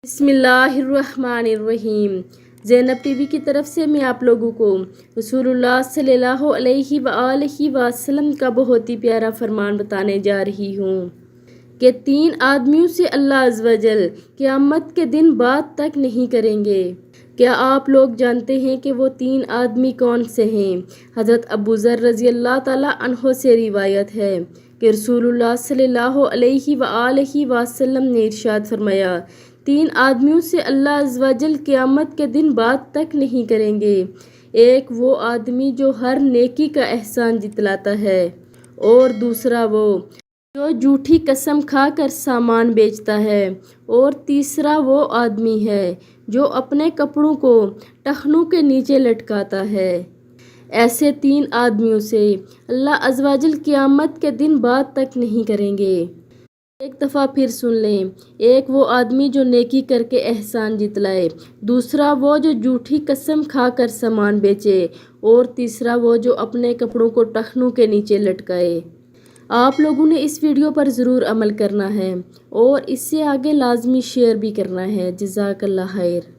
बिस्मिल्लाहिर्रहमानिर्रहीम। ज़ैनब टीवी की तरफ से मैं आप लोगों को रसूलुल्लाह सल्लल्लाहु अलैहि वआलैहि वसल्लम का बहुत ही प्यारा फरमान बताने जा रही हूँ कि 3 आदमियों से अल्लाह अज़्ज़ व जल क़यामत के दिन बात तक नहीं करेंगे। क्या आप लोग जानते हैं कि वो 3 आदमी कौन से हैं? हज़रत अबू ज़र रज़ी अल्लाह ताला अन्हो से रिवायत है कि रसूलुल्लाह सल्लल्लाहु अलैहि वआलैहि वसल्लम ने इरशाद फरमाया, 3 आदमियों से अल्लाह अज़्ज़ व जल क़यामत के दिन बात तक नहीं करेंगे। एक वो आदमी जो हर नेकी का एहसान जितलाता है, और दूसरा वो जो झूठी कसम खाकर सामान बेचता है, और तीसरा वो आदमी है जो अपने कपड़ों को टखनों के नीचे लटकाता है। ऐसे 3 आदमियों से अल्लाह अज़्ज़ व जल क़यामत के दिन बात तक नहीं करेंगे। एक दफ़ा फिर सुन लें। एक वो आदमी जो नेकी करके एहसान जितलाए, दूसरा वो जो झूठी कसम खाकर सामान बेचे, और तीसरा वो जो अपने कपड़ों को टखनों के नीचे लटकाए। आप लोगों ने इस वीडियो पर ज़रूर अमल करना है और इससे आगे लाजमी शेयर भी करना है। जज़ाकल्लाह खैर।